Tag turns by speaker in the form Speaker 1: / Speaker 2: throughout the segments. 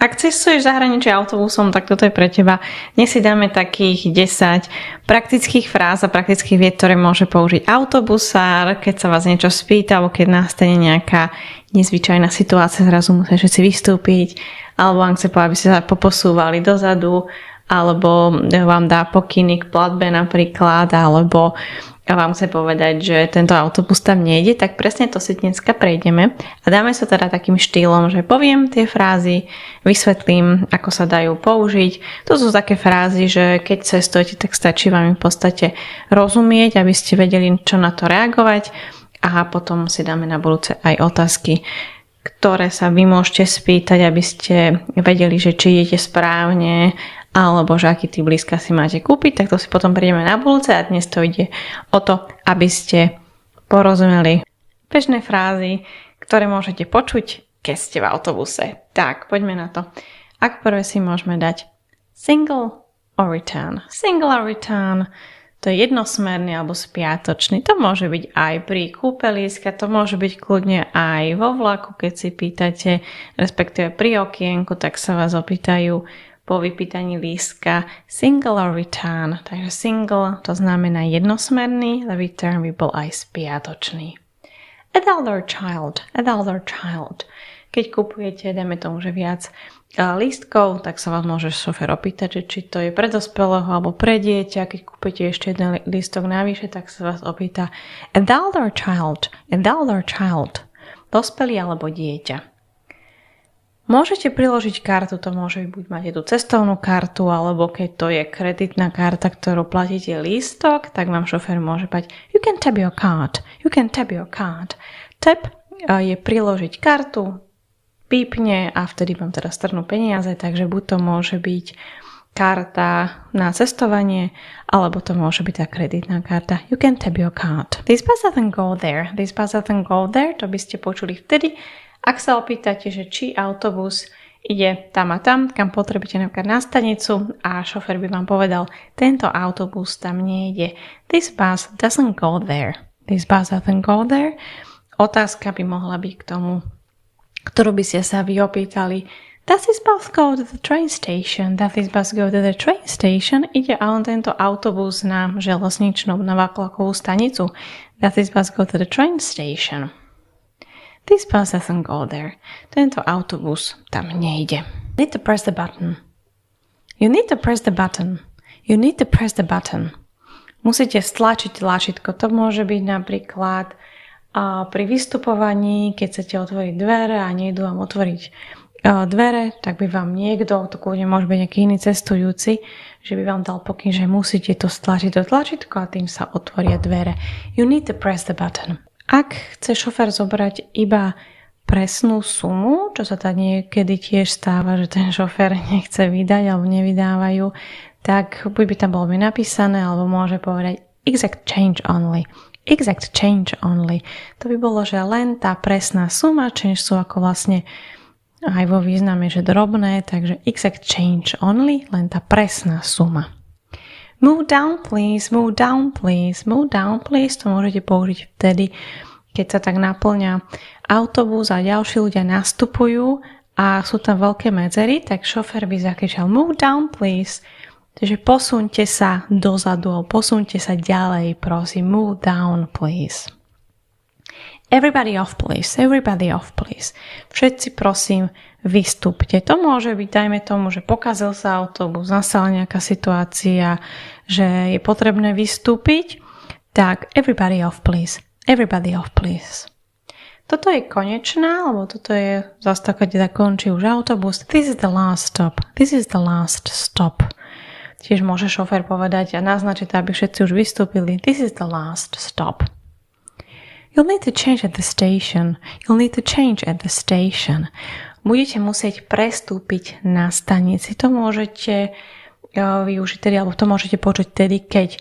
Speaker 1: Ak cestuješ zahraničí autobusom, tak toto je pre teba. Dnes si dáme takých 10 praktických fráz a praktických vied, ktoré môže použiť autobusár, keď sa vás niečo spýta, alebo keď nastane nejaká nezvyčajná situácia, zrazu musíte všetci vystúpiť, alebo vám chce povedať, aby ste sa poposúvali dozadu, alebo vám dá pokyny k platbe napríklad, alebo vám chce povedať, že tento autobus tam nejde, tak presne to si dneska prejdeme a dáme sa teda takým štýlom, že poviem tie frázy, vysvetlím, ako sa dajú použiť. To sú také frázy, že keď cestujete, tak stačí vám v podstate rozumieť, aby ste vedeli, čo na to reagovať, a potom si dáme na budúce aj otázky, ktoré sa vy môžete spýtať, aby ste vedeli, že či idete správne, alebo že aký typ blízka si máte kúpiť, tak to si potom prídeme na budúce a dnes to ide o to, aby ste porozumeli bežné frázy, ktoré môžete počuť, keď ste v autobuse. Tak, poďme na to. Ako prvé si môžeme dať single or return. Single or return, to je jednosmerný alebo spiatočný. To môže byť aj pri kúpe lístka, to môže byť kľudne aj vo vlaku, keď si pýtate, respektíve pri okienku, tak sa vás opýtajú po vypýtaní lístka single or return. Takže single to znamená jednosmerný, a return by bol aj spiatočný. Adult or child. Adult or child. Keď kupujete, dajme tomu, že viac lístkov, tak sa vás môže šofér opýtať, že či to je pre dospelého alebo pre dieťa. Keď kúpite ešte jeden lístok navyše, tak sa vás opýta adult or child. Adult or child. Dospelý alebo dieťa. Môžete priložiť kartu, to môže buď máte tú cestovnú kartu, alebo keď to je kreditná karta, ktorú platíte lístok, tak vám šofér môže povedať you can tap your card, you can tap your card. Tap je priložiť kartu, pípne a vtedy vám teda strnú peniaze, takže buď to môže byť karta na cestovanie, alebo to môže byť tá kreditná karta. You can tap your card. This bus doesn't go there. This bus doesn't go there. To by ste počuli vtedy, ak sa opýtate, že či autobus ide tam a tam, kam potrebujete napríklad na stanicu a šofér by vám povedal, tento autobus tam nejde. This bus doesn't go there. This bus doesn't go there. Otázka by mohla byť k tomu, ktorú by ste sa vy opýtali. Does this bus go to the train station? Does this bus go to the train station? Ide on tento autobus na železničnú, na vlakovú stanicu. Does this bus go to the train station? This bus doesn't go there. Tento autobus tam nejde. You need to press the button. You need to press the button. You need to press the button. Musíte stlačiť tlačítko. To môže byť napríklad pri vystupovaní, keď chcete otvoriť dvere a nejdu vám otvoriť dvere, tak by vám niekto, to kľudne môže byť nejaký iný cestujúci, že by vám dal pokyn, že musíte to stlačiť do tlačítko a tým sa otvoria dvere. You need to press the button. Ak chce šofér zobrať iba presnú sumu, čo sa tak niekedy tiež stáva, že ten šofér nechce vydať alebo nevydávajú, tak buď by tam bolo napísané, alebo môže povedať exact change only. Exact change only. To by bolo, že len tá presná suma, change sú ako vlastne aj vo význame, že drobné, takže exact change only, len tá presná suma. Move down please, move down please, move down please. To môžete použiť vtedy, keď sa tak naplňa autobus a ďalší ľudia nastupujú a sú tam veľké medzery, tak šofér by zakričal move down please. Takže posuňte sa dozadu, posuňte sa ďalej, prosím. Move down please. Everybody off please, everybody off please. Všetci prosím vystúpte. To môže byť, dajme tomu, že pokazil sa autobus, nastala nejaká situácia, že je potrebné vystúpiť, tak everybody off please, everybody off please. Toto je konečná, alebo toto je zase tak, keď končí už autobus. This is the last stop, this is the last stop. Tiež môže šofér povedať a naznačiť, aby všetci už vystúpili. This is the last stop. You'll need to change at the station. You'll need to change at the station. Budete musieť prestúpiť na stanici. To môžete využiť tedy, alebo to môžete počuť tedy, keď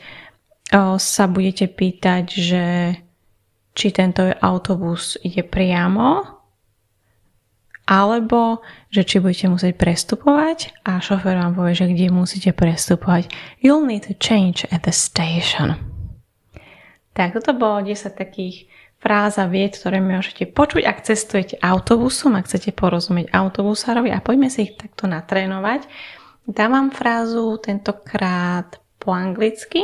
Speaker 1: sa budete pýtať, že či tento autobus ide priamo, alebo že či budete musieť prestupovať a šofér vám povie, že kde musíte prestupovať. You'll need to change at the station. Tak, toto bolo 10 takých fráza vied, ktoré môžete počuť, ak cestujete autobusom, ak chcete porozumieť autobusárovi, a poďme si ich takto natrénovať. Dávam frázu tentokrát po anglicky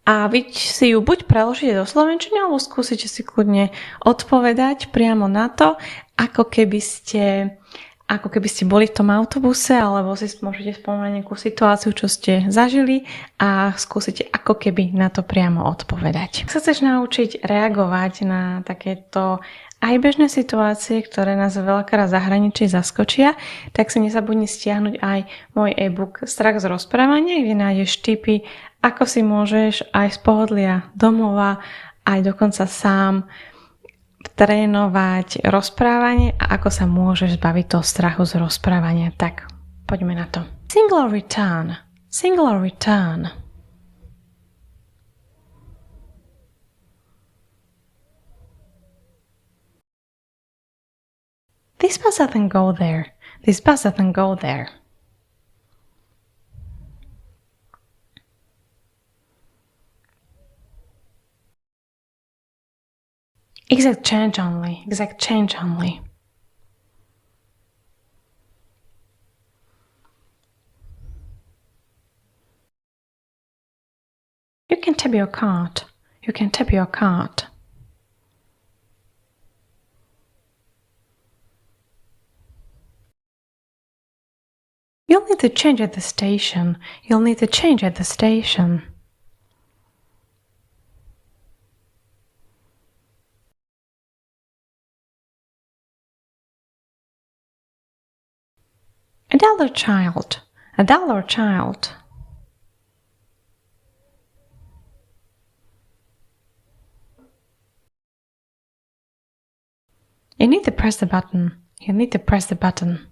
Speaker 1: a vy si ju buď preložíte do slovenčiny, alebo skúsite si kľudne odpovedať priamo na to, ako keby ste boli v tom autobuse, alebo si môžete spomenúť nejakú situáciu, čo ste zažili a skúsite ako keby na to priamo odpovedať. Ak sa chceš naučiť reagovať na takéto aj bežné situácie, ktoré nás veľakrát zahraničí zaskočia, tak si nezabudni stiahnuť aj môj e-book Strach z rozprávania, kde nájdeš tipy, ako si môžeš aj z pohodlia domova, aj dokonca sám trénovať rozprávanie a ako sa môžeš zbaviť toho strachu z rozprávania. Tak, poďme na to. Singular return. Singular return. This bus doesn't go there. This bus doesn't go there. Exact change only. Exact change only. You can tap your card. You can tap your card. You'll need to change at the station. You'll need to change at the station. A dollar child. A dollar child. You need to press the button. You need to press the button.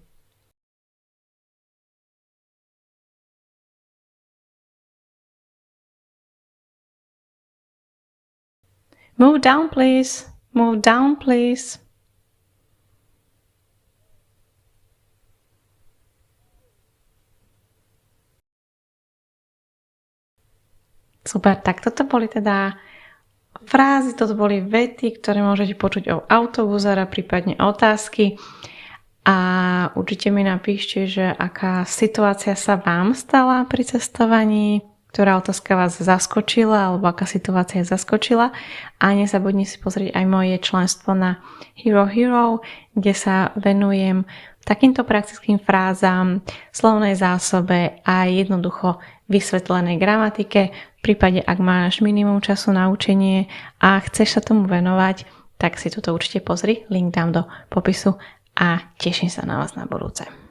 Speaker 1: Move down, please. Move down, please. Super, tak toto boli teda frázy, toto boli vety, ktoré môžete počuť o autobusára, prípadne otázky. A určite mi napíšte, že aká situácia sa vám stala pri cestovaní, ktorá otázka vás zaskočila, alebo aká situácia zaskočila. A nezabudni si pozrieť aj moje členstvo na Hero Hero, kde sa venujem takýmto praktickým frázam, slovnej zásobe a jednoducho vysvetlenej gramatike. V prípade, ak máš minimum času na učenie a chceš sa tomu venovať, tak si toto určite pozri, link dám do popisu a teším sa na vás na budúce.